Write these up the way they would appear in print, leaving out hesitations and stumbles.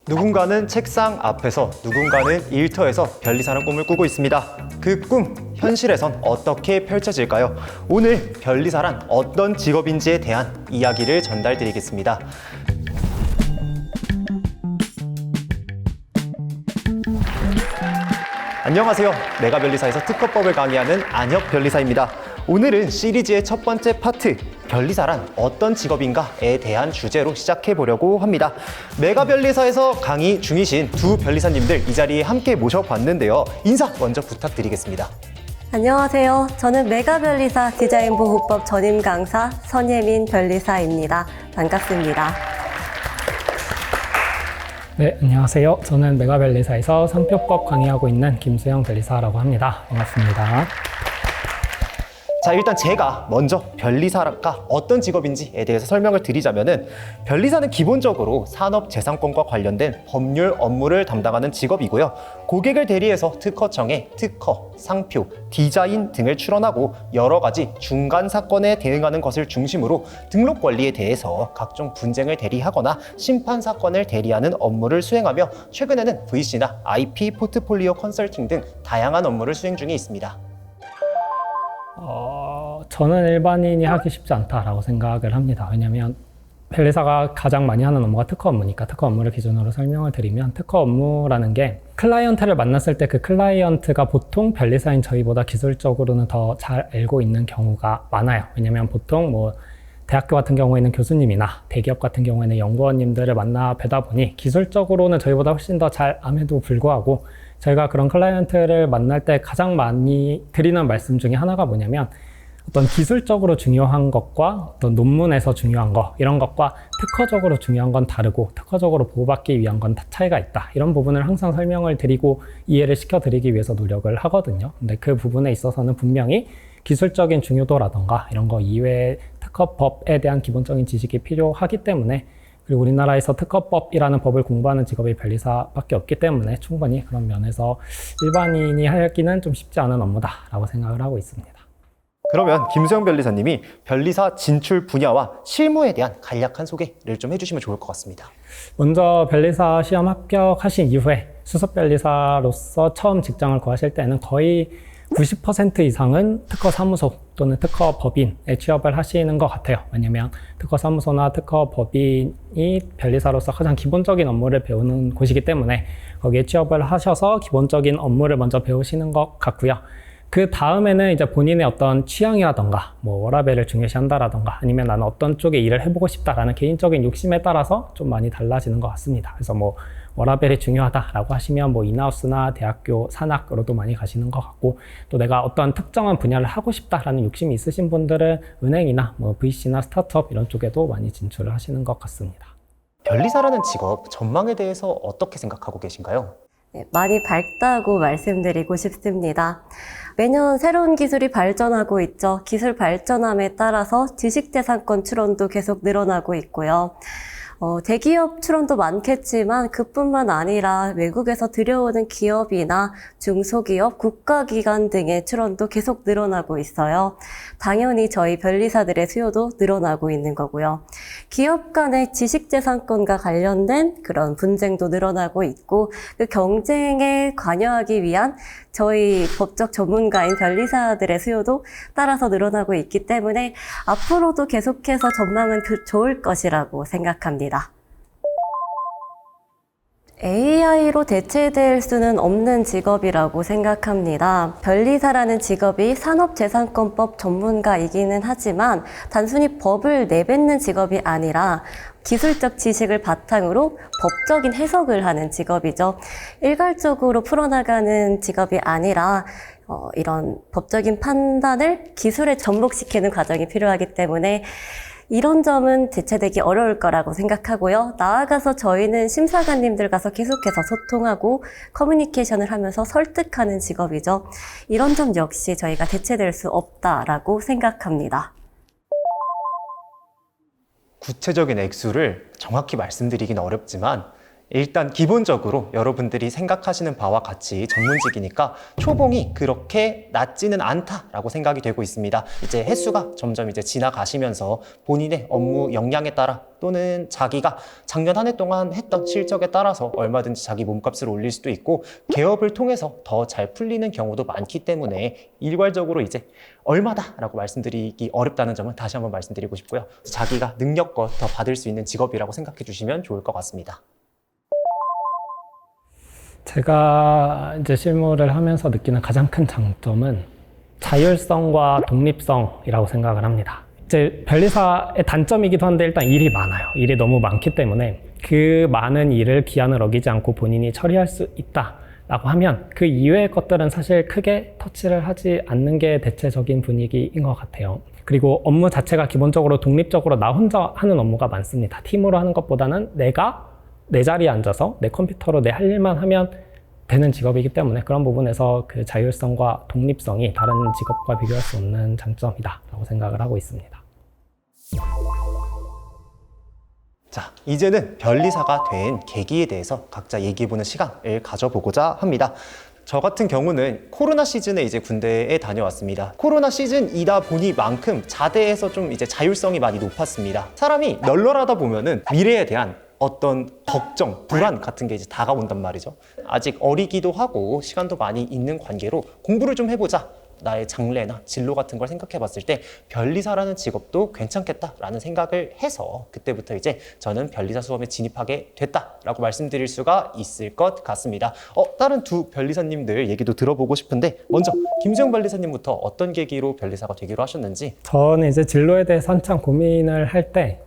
누군가는 책상 앞에서, 누군가는 일터에서 변리사는 꿈을 꾸고 있습니다. 그 꿈, 현실에선 어떻게 펼쳐질까요? 오늘 변리사란 어떤 직업인지에 대한 이야기를 전달드리겠습니다. 안녕하세요. 내가 변리사에서 특허법을 강의하는 안혁 변리사입니다. 오늘은 시리즈의 첫 번째 파트, 변리사란 어떤 직업인가에 대한 주제로 시작해 보려고 합니다. 메가 변리사에서 강의 중이신 두 변리사님들 이 자리에 함께 모셔봤는데요. 인사 먼저 부탁드리겠습니다. 안녕하세요. 저는 메가 변리사 디자인보호법 전임 강사 선예민 변리사입니다. 반갑습니다. 네, 안녕하세요. 저는 메가 변리사에서 상표법 강의하고 있는 김수영 변리사라고 합니다. 반갑습니다. 자, 일단 제가 먼저 변리사가 어떤 직업인지에 대해서 설명을 드리자면은, 변리사는 기본적으로 산업재산권과 관련된 법률 업무를 담당하는 직업이고요. 고객을 대리해서 특허청에 특허, 상표, 디자인 등을 출원하고 여러 가지 중간 사건에 대응하는 것을 중심으로 등록 관리에 대해서 각종 분쟁을 대리하거나 심판 사건을 대리하는 업무를 수행하며, 최근에는 VC나 IP 포트폴리오 컨설팅 등 다양한 업무를 수행 중에 있습니다. 저는 일반인이 하기 쉽지 않다라고 생각을 합니다. 왜냐하면 변리사가 가장 많이 하는 업무가 특허 업무니까. 특허 업무를 기준으로 설명을 드리면, 특허 업무라는 게 클라이언트를 만났을 때 그 클라이언트가 보통 변리사인 저희보다 기술적으로는 더 잘 알고 있는 경우가 많아요. 왜냐하면 보통 대학교 같은 경우에는 교수님이나 대기업 같은 경우에는 연구원님들을 만나 뵈다 보니 기술적으로는 저희보다 훨씬 더 잘 암에도 불구하고, 저희가 그런 클라이언트를 만날 때 가장 많이 드리는 말씀 중에 하나가 뭐냐면, 어떤 기술적으로 중요한 것과 어떤 논문에서 중요한 거, 이런 것과 특허적으로 중요한 건 다르고 특허적으로 보호받기 위한 건 차이가 있다. 이런 부분을 항상 설명을 드리고 이해를 시켜드리기 위해서 노력을 하거든요. 근데 그 부분에 있어서는 분명히 기술적인 중요도라던가 이런 거 이외에 특허법에 대한 기본적인 지식이 필요하기 때문에, 그리고 우리나라에서 특허법이라는 법을 공부하는 직업이 변리사밖에 없기 때문에 충분히 그런 면에서 일반인이 하기는 좀 쉽지 않은 업무다라고 생각을 하고 있습니다. 그러면 김수영 변리사님이 변리사 진출 분야와 실무에 대한 간략한 소개를 좀 해주시면 좋을 것 같습니다. 먼저 변리사 시험 합격하신 이후에 수습 변리사로서 처음 직장을 구하실 때는 거의 90% 이상은 특허사무소 또는 특허법인에 취업을 하시는 것 같아요. 왜냐면 특허사무소나 특허법인이 변리사로서 가장 기본적인 업무를 배우는 곳이기 때문에 거기에 취업을 하셔서 기본적인 업무를 먼저 배우시는 것 같고요. 그 다음에는 이제 본인의 어떤 취향이라던가 워라밸을 중요시한다라던가 아니면 나는 어떤 쪽에 일을 해보고 싶다라는 개인적인 욕심에 따라서 좀 많이 달라지는 것 같습니다. 그래서 워라밸이 중요하다라고 하시면 인하우스나 대학교 산학으로도 많이 가시는 것 같고, 또 내가 어떤 특정한 분야를 하고 싶다라는 욕심이 있으신 분들은 은행이나 VC나 스타트업 이런 쪽에도 많이 진출을 하시는 것 같습니다. 변리사라는 직업 전망에 대해서 어떻게 생각하고 계신가요? 네, 많이 밝다고 말씀드리고 싶습니다. 매년 새로운 기술이 발전하고 있죠. 기술 발전함에 따라서 지식재산권 출원도 계속 늘어나고 있고요. 대기업 출원도 많겠지만 그뿐만 아니라 외국에서 들여오는 기업이나 중소기업, 국가기관 등의 출원도 계속 늘어나고 있어요. 당연히 저희 변리사들의 수요도 늘어나고 있는 거고요. 기업 간의 지식재산권과 관련된 그런 분쟁도 늘어나고 있고, 그 경쟁에 관여하기 위한 저희 법적 전문가인 변리사들의 수요도 따라서 늘어나고 있기 때문에 앞으로도 계속해서 전망은 좋을 것이라고 생각합니다. AI로 대체될 수는 없는 직업이라고 생각합니다. 변리사라는 직업이 산업재산권법 전문가이기는 하지만 단순히 법을 내뱉는 직업이 아니라 기술적 지식을 바탕으로 법적인 해석을 하는 직업이죠. 일괄적으로 풀어나가는 직업이 아니라 이런 법적인 판단을 기술에 접목시키는 과정이 필요하기 때문에 이런 점은 대체되기 어려울 거라고 생각하고요. 나아가서 저희는 심사관님들 가서 계속해서 소통하고 커뮤니케이션을 하면서 설득하는 직업이죠. 이런 점 역시 저희가 대체될 수 없다라고 생각합니다. 구체적인 액수를 정확히 말씀드리긴 어렵지만 일단 기본적으로 여러분들이 생각하시는 바와 같이 전문직이니까 초봉이 그렇게 낮지는 않다라고 생각이 되고 있습니다. 이제 횟수가 점점 이제 지나가시면서 본인의 업무 역량에 따라 또는 자기가 작년 한 해 동안 했던 실적에 따라서 얼마든지 자기 몸값을 올릴 수도 있고 개업을 통해서 더 잘 풀리는 경우도 많기 때문에 일괄적으로 이제 얼마다라고 말씀드리기 어렵다는 점은 다시 한번 말씀드리고 싶고요. 자기가 능력껏 더 받을 수 있는 직업이라고 생각해 주시면 좋을 것 같습니다. 제가 이제 실무를 하면서 느끼는 가장 큰 장점은 자율성과 독립성이라고 생각을 합니다. 이제 변리사의 단점이기도 한데 일단 일이 많아요. 일이 너무 많기 때문에 그 많은 일을 기한을 어기지 않고 본인이 처리할 수 있다라고 하면 그 이외의 것들은 사실 크게 터치를 하지 않는 게 대체적인 분위기인 것 같아요. 그리고 업무 자체가 기본적으로 독립적으로 나 혼자 하는 업무가 많습니다. 팀으로 하는 것보다는 내가 내 자리에 앉아서 내 컴퓨터로 내 할 일만 하면 되는 직업이기 때문에 그런 부분에서 그 자율성과 독립성이 다른 직업과 비교할 수 없는 장점이다 라고 생각을 하고 있습니다. 자, 이제는 변리사가 된 계기에 대해서 각자 얘기해보는 시간을 가져보고자 합니다. 저 같은 경우는 코로나 시즌에 이제 군대에 다녀왔습니다. 코로나 시즌이다 보니만큼 자대에서 좀 이제 자율성이 많이 높았습니다. 사람이 널널하다 보면은 미래에 대한 어떤 걱정, 불안 같은 게 이제 다가온단 말이죠. 아직 어리기도 하고 시간도 많이 있는 관계로 공부를 좀 해보자. 나의 장래나 진로 같은 걸 생각해 봤을 때 변리사라는 직업도 괜찮겠다라는 생각을 해서 그때부터 이제 저는 변리사 수험에 진입하게 됐다라고 말씀드릴 수가 있을 것 같습니다. 다른 두 변리사님들 얘기도 들어보고 싶은데 먼저 김수영 변리사님부터 어떤 계기로 변리사가 되기로 하셨는지. 저는 이제 진로에 대해서 한참 고민을 할 때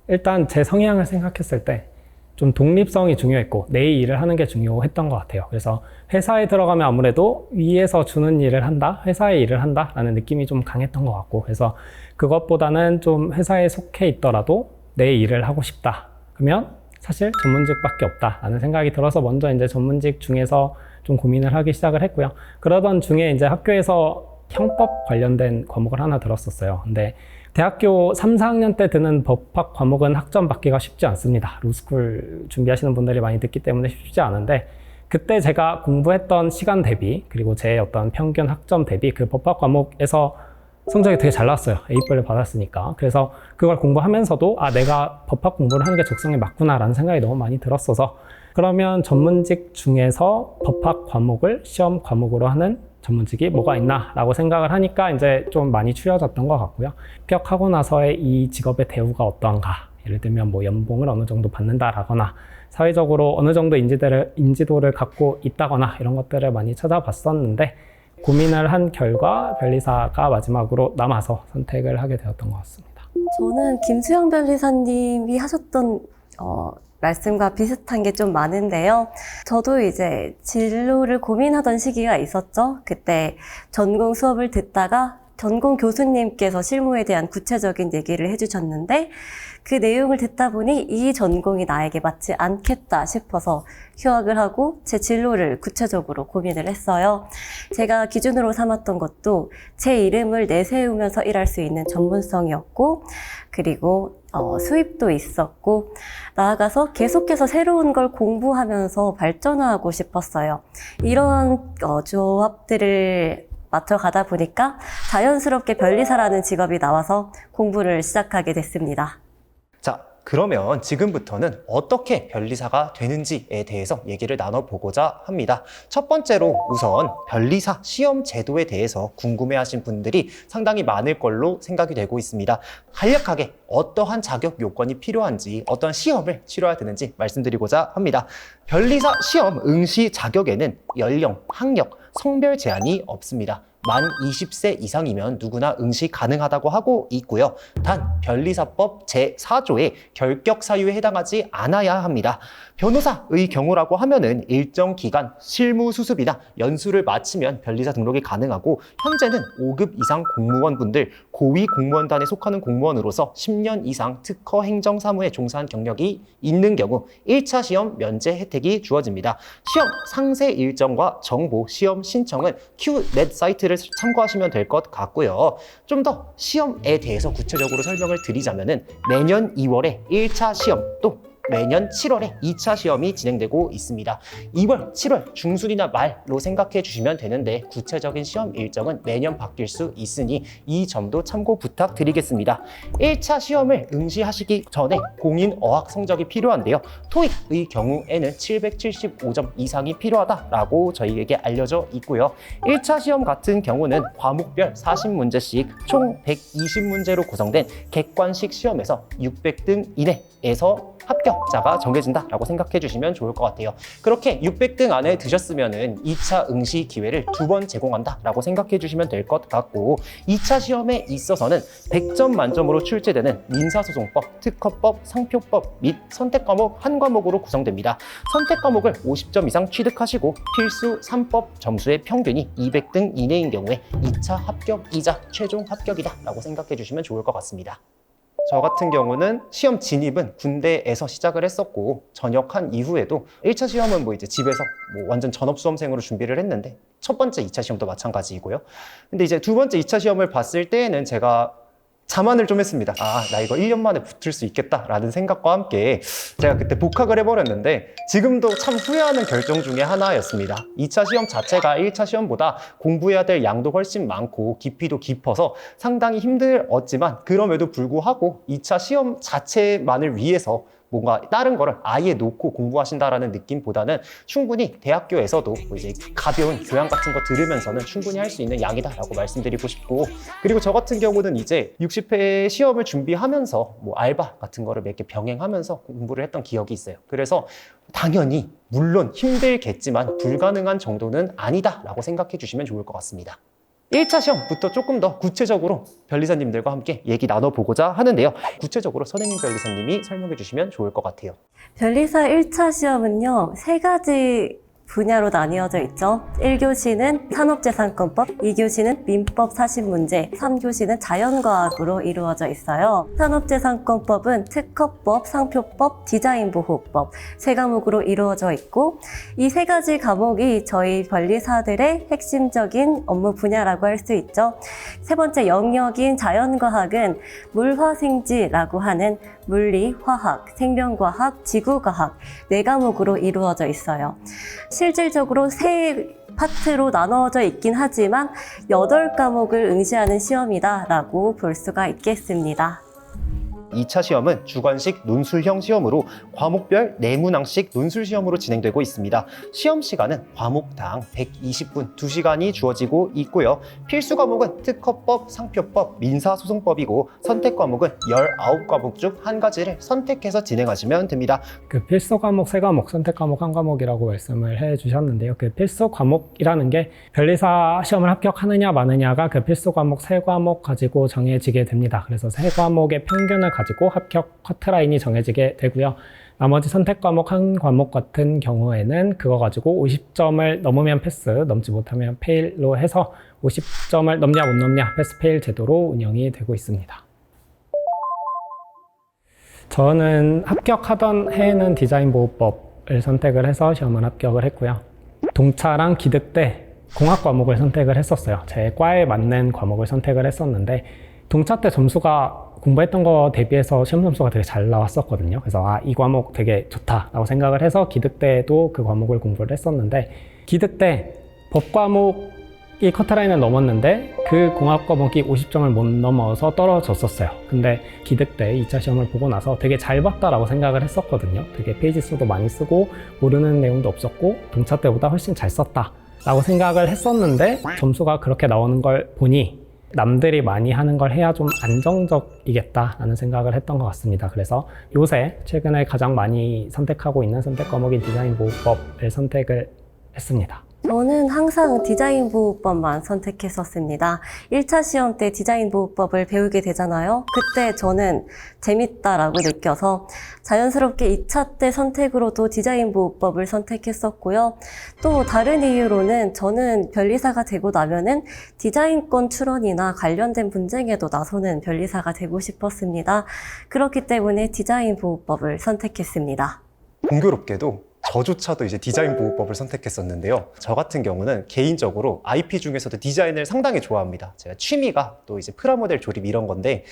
일단 제 성향을 생각했을 때 좀 독립성이 중요했고 내 일을 하는 게 중요했던 것 같아요. 그래서 회사에 들어가면 아무래도 위에서 주는 일을 한다, 회사의 일을 한다라는 느낌이 좀 강했던 것 같고 그래서 그것보다는 좀 회사에 속해 있더라도 내 일을 하고 싶다. 그러면 사실 전문직밖에 없다라는 생각이 들어서 먼저 이제 전문직 중에서 좀 고민을 하기 시작을 했고요. 그러던 중에 이제 학교에서 형법 관련된 과목을 하나 들었었어요. 근데 대학교 3, 4학년 때 드는 법학 과목은 학점 받기가 쉽지 않습니다. 로스쿨 준비하시는 분들이 많이 듣기 때문에 쉽지 않은데 그때 제가 공부했던 시간 대비 그리고 제 어떤 평균 학점 대비 그 법학 과목에서 성적이 되게 잘 나왔어요. A뿔을 받았으니까. 그래서 그걸 공부하면서도 내가 법학 공부를 하는 게 적성에 맞구나 라는 생각이 너무 많이 들었어서 그러면 전문직 중에서 법학 과목을 시험 과목으로 하는 전문직이 뭐가 있나 라고 생각을 하니까 이제 좀 많이 추려졌던 것 같고요. 합격하고 나서의 이 직업의 대우가 어떠한가, 예를 들면 뭐 연봉을 어느 정도 받는다라거나 사회적으로 어느 정도 인지도를 갖고 있다거나 이런 것들을 많이 찾아봤었는데 고민을 한 결과 변리사가 마지막으로 남아서 선택을 하게 되었던 것 같습니다. 저는 김수영 변리사님이 하셨던 말씀과 비슷한 게 좀 많은데요. 저도 이제 진로를 고민하던 시기가 있었죠. 그때 전공 수업을 듣다가 전공 교수님께서 실무에 대한 구체적인 얘기를 해주셨는데 그 내용을 듣다 보니 이 전공이 나에게 맞지 않겠다 싶어서 휴학을 하고 제 진로를 구체적으로 고민을 했어요. 제가 기준으로 삼았던 것도 제 이름을 내세우면서 일할 수 있는 전문성이었고 그리고 수입도 있었고 나아가서 계속해서 새로운 걸 공부하면서 발전하고 싶었어요. 이런 조합들을 맞춰가다 보니까 자연스럽게 변리사라는 직업이 나와서 공부를 시작하게 됐습니다. 자, 그러면 지금부터는 어떻게 변리사가 되는지에 대해서 얘기를 나눠보고자 합니다. 첫 번째로 우선 변리사 시험 제도에 대해서 궁금해하신 분들이 상당히 많을 걸로 생각이 되고 있습니다. 간략하게 어떠한 자격 요건이 필요한지 어떠한 시험을 치러야 되는지 말씀드리고자 합니다. 변리사 시험 응시 자격에는 연령, 학력, 성별 제한이 없습니다. 만 20세 이상이면 누구나 응시 가능하다고 하고 있고요. 단 변리사법 제4조의 결격 사유에 해당하지 않아야 합니다. 변호사의 경우라고 하면은 일정 기간 실무 수습이나 연수를 마치면 변리사 등록이 가능하고 현재는 5급 이상 공무원분들, 고위 공무원단에 속하는 공무원으로서 10년 이상 특허 행정사무에 종사한 경력이 있는 경우 1차 시험 면제 혜택이 주어집니다. 시험 상세 일정과 정보, 시험 신청은 Qnet 사이트를 참고하시면 될 것 같고요. 좀 더 시험에 대해서 구체적으로 설명을 드리자면은 매년 2월에 1차 시험 또 매년 7월에 2차 시험이 진행되고 있습니다. 2월, 7월 중순이나 말로 생각해 주시면 되는데 구체적인 시험 일정은 매년 바뀔 수 있으니 이 점도 참고 부탁드리겠습니다. 1차 시험을 응시하시기 전에 공인 어학 성적이 필요한데요. 토익의 경우에는 775점 이상이 필요하다라고 저희에게 알려져 있고요. 1차 시험 같은 경우는 과목별 40문제씩 총 120문제로 구성된 객관식 시험에서 600등 이내에서 합격자가 정해진다라고 생각해 주시면 좋을 것 같아요. 그렇게 600등 안에 드셨으면은 2차 응시 기회를 2번 제공한다라고 생각해 주시면 될 것 같고 2차 시험에 있어서는 100점 만점으로 출제되는 민사소송법, 특허법, 상표법 및 선택 과목 한 과목으로 구성됩니다. 선택 과목을 50점 이상 취득하시고 필수 3법 점수의 평균이 200등 이내인 경우에 2차 합격이자 최종 합격이다라고 생각해 주시면 좋을 것 같습니다. 저 같은 경우는 시험 진입은 군대에서 시작을 했었고 전역한 이후에도 1차 시험은 뭐 이제 집에서 뭐 완전 전업수험생으로 준비를 했는데 첫 번째 2차 시험도 마찬가지이고요. 근데 이제 두 번째 2차 시험을 봤을 때에는 제가 자만을 좀 했습니다. 나 이거 1년 만에 붙을 수 있겠다라는 생각과 함께 제가 그때 복학을 해버렸는데 지금도 참 후회하는 결정 중에 하나였습니다. 2차 시험 자체가 1차 시험보다 공부해야 될 양도 훨씬 많고 깊이도 깊어서 상당히 힘들었지만 그럼에도 불구하고 2차 시험 자체만을 위해서 뭔가 다른 거를 아예 놓고 공부하신다라는 느낌보다는 충분히 대학교에서도 뭐 이제 가벼운 교양 같은 거 들으면서는 충분히 할 수 있는 양이다라고 말씀드리고 싶고, 그리고 저 같은 경우는 이제 60회 시험을 준비하면서 뭐 알바 같은 거를 몇 개 병행하면서 공부를 했던 기억이 있어요. 그래서 당연히 물론 힘들겠지만 불가능한 정도는 아니다라고 생각해 주시면 좋을 것 같습니다. 1차 시험부터 조금 더 구체적으로 변리사님들과 함께 얘기 나눠보고자 하는데요. 구체적으로 선생님 변리사님이 설명해 주시면 좋을 것 같아요. 변리사 1차 시험은요, 3가지 분야로 나뉘어져 있죠. 1교시는 산업재산권법, 2교시는 민법 40문제, 3교시는 자연과학으로 이루어져 있어요. 산업재산권법은 특허법, 상표법, 디자인보호법 3과목으로 이루어져 있고 이 3가지 과목이 저희 변리사들의 핵심적인 업무 분야라고 할 수 있죠. 세 번째 영역인 자연과학은 물화생지라고 하는 물리, 화학, 생명과학, 지구과학 4과목으로 이루어져 있어요. 실질적으로 3파트로 나누어져 있긴 하지만 8과목을 응시하는 시험이다라고 볼 수가 있겠습니다. 2차 시험은 주관식 논술형 시험으로 과목별 4문항씩 논술 시험으로 진행되고 있습니다. 시험 시간은 과목당 120분 2시간이 주어지고 있고요. 필수 과목은 특허법, 상표법, 민사소송법이고 선택 과목은 19과목 중 한 가지를 선택해서 진행하시면 됩니다. 그 필수 과목 3과목, 선택 과목 1과목이라고 말씀을 해주셨는데요. 그 필수 과목이라는 게 변리사 시험을 합격하느냐 마느냐가 그 필수 과목 3과목 가지고 정해지게 됩니다. 그래서 3과목의 평균을 가지고 합격 커트라인이 정해지게 되고요. 나머지 선택 과목 1과목 같은 경우에는 그거 가지고 50점을 넘으면 패스, 넘지 못하면 페일로 해서 50점을 넘냐 못 넘냐 패스 페일 제도로 운영이 되고 있습니다. 저는 합격하던 해에는 디자인보호법을 선택을 해서 시험을 합격을 했고요. 동차랑 기득대 공학 과목을 선택을 했었어요. 제 과에 맞는 과목을 선택을 했었는데 동차 때 점수가 공부했던 거 대비해서 시험 점수가 되게 잘 나왔었거든요. 그래서 이 과목 되게 좋다라고 생각을 해서 기득대도 그 과목을 공부를 했었는데 기득대 법 과목이 커트라인을 넘었는데 그 공학 과목이 50점을 못 넘어서 떨어졌었어요. 근데 기득대 2차 시험을 보고 나서 되게 잘 봤다라고 생각을 했었거든요. 되게 페이지 수도 많이 쓰고 모르는 내용도 없었고 동차 때보다 훨씬 잘 썼다 라고 생각을 했었는데 점수가 그렇게 나오는 걸 보니 남들이 많이 하는 걸 해야 좀 안정적이겠다라는 생각을 했던 것 같습니다. 그래서 요새 최근에 가장 많이 선택하고 있는 선택 과목인 디자인보호법을 선택을 했습니다. 저는 항상 디자인보호법만 선택했었습니다. 1차 시험 때 디자인보호법을 배우게 되잖아요. 그때 저는 재밌다라고 느껴서 자연스럽게 2차 때 선택으로도 디자인보호법을 선택했었고요. 또 다른 이유로는 저는 변리사가 되고 나면은 디자인권 출원이나 관련된 분쟁에도 나서는 변리사가 되고 싶었습니다. 그렇기 때문에 디자인보호법을 선택했습니다. 공교롭게도 저조차도 이제 디자인 보호법을 선택했었는데요. 저 같은 경우는 개인적으로 IP 중에서도 디자인을 상당히 좋아합니다. 제가 취미가 또 이제 프라모델 조립 이런 건데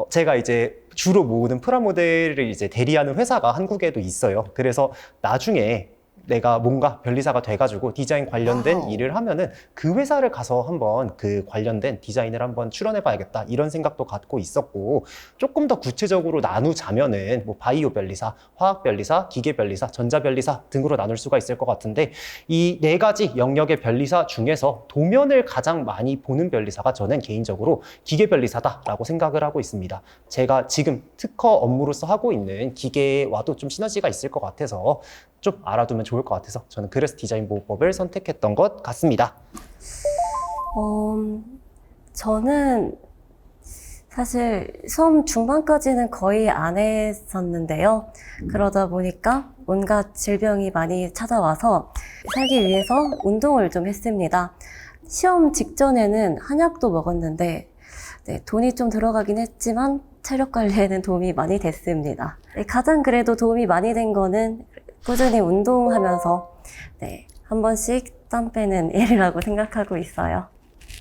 제가 이제 주로 모으는 프라모델을 이제 대리하는 회사가 한국에도 있어요. 그래서 나중에 내가 뭔가 변리사가 돼가지고 디자인 관련된 일을 하면은 그 회사를 가서 한번 그 관련된 디자인을 한번 출원해봐야겠다 이런 생각도 갖고 있었고, 조금 더 구체적으로 나누자면은 뭐 바이오 변리사, 화학 변리사, 기계 변리사, 전자 변리사 등으로 나눌 수가 있을 것 같은데, 이 네 가지 영역의 변리사 중에서 도면을 가장 많이 보는 변리사가 저는 개인적으로 기계 변리사다라고 생각을 하고 있습니다. 제가 지금 특허 업무로서 하고 있는 기계와도 좀 시너지가 있을 것 같아서 좀 알아두면 좋을 것 같아서 저는 그래서 디자인 보호법을 선택했던 것 같습니다. 저는 사실 수험 중반까지는 거의 안 했었는데요. 그러다 보니까 온갖 질병이 많이 찾아와서 살기 위해서 운동을 좀 했습니다. 시험 직전에는 한약도 먹었는데 돈이 좀 들어가긴 했지만 체력 관리에는 도움이 많이 됐습니다. 가장 그래도 도움이 많이 된 거는 꾸준히 운동하면서 한 번씩 땀 빼는 일이라고 생각하고 있어요.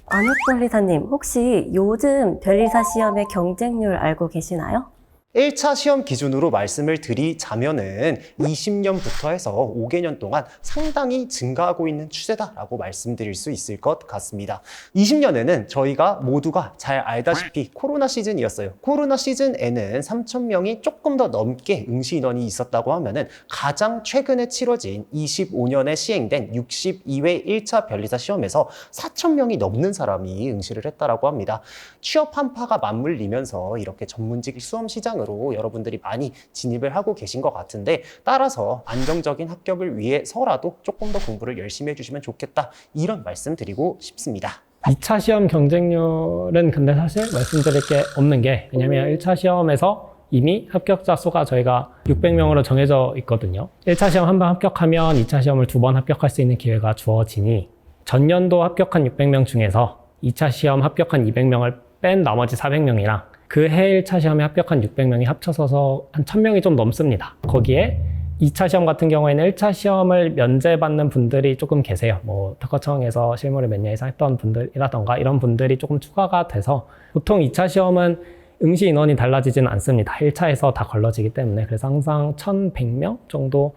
안욱 변리사님, 혹시 요즘 변리사 시험의 경쟁률 알고 계시나요? 1차 시험 기준으로 말씀을 드리자면은 20년부터 해서 5개년 동안 상당히 증가하고 있는 추세다라고 말씀드릴 수 있을 것 같습니다. 20년에는 저희가 모두가 잘 알다시피 코로나 시즌이었어요. 코로나 시즌에는 3,000명이 조금 더 넘게 응시 인원이 있었다고 하면은 가장 최근에 치러진 25년에 시행된 62회 1차 변리사 시험에서 4,000명이 넘는 사람이 응시를 했다라고 합니다. 취업 한파가 맞물리면서 이렇게 전문직 수험 시장을 여러분들이 많이 진입을 하고 계신 것 같은데, 따라서 안정적인 합격을 위해서라도 조금 더 공부를 열심히 해주시면 좋겠다 이런 말씀 드리고 싶습니다. 2차 시험 경쟁률은 근데 사실 말씀드릴 게 없는 게, 왜냐면 1차 시험에서 이미 합격자 수가 저희가 600명으로 정해져 있거든요. 1차 시험 한 번 합격하면 2차 시험을 2번 합격할 수 있는 기회가 주어지니, 전년도 합격한 600명 중에서 2차 시험 합격한 200명을 뺀 나머지 400명이랑 그 해 1차 시험에 합격한 600명이 합쳐서 한 1000명이 좀 넘습니다. 거기에 2차 시험 같은 경우에는 1차 시험을 면제받는 분들이 조금 계세요. 뭐 특허청에서 실무를 몇 년 이상 했던 분들이라던가 이런 분들이 조금 추가가 돼서, 보통 2차 시험은 응시 인원이 달라지지는 않습니다. 1차에서 다 걸러지기 때문에. 그래서 항상 1100명 정도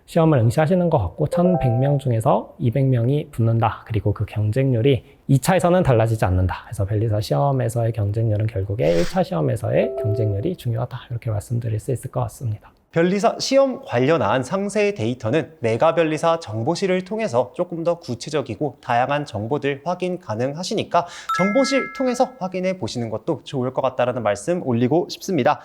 시험을 응시하시는 것 같고, 1100명 중에서 200명이 붙는다. 그리고 그 경쟁률이 2차에서는 달라지지 않는다. 그래서 변리사 시험에서의 경쟁률은 결국에 1차 시험에서의 경쟁률이 중요하다. 이렇게 말씀드릴 수 있을 것 같습니다. 변리사 시험 관련한 상세 데이터는 메가변리사 정보실을 통해서 조금 더 구체적이고 다양한 정보들 확인 가능하시니까 정보실 통해서 확인해 보시는 것도 좋을 것 같다는 말씀 올리고 싶습니다.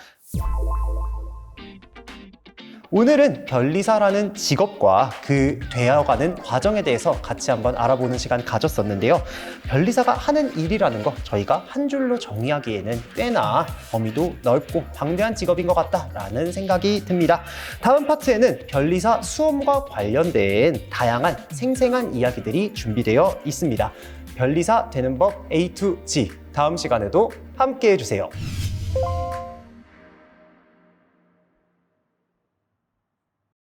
오늘은 변리사라는 직업과 그 되어가는 과정에 대해서 같이 한번 알아보는 시간 가졌었는데요. 변리사가 하는 일이라는 거 저희가 한 줄로 정의하기에는 꽤나 범위도 넓고 방대한 직업인 것 같다라는 생각이 듭니다. 다음 파트에는 변리사 수험과 관련된 다양한 생생한 이야기들이 준비되어 있습니다. 변리사 되는 법 A to G, 다음 시간에도 함께 해주세요.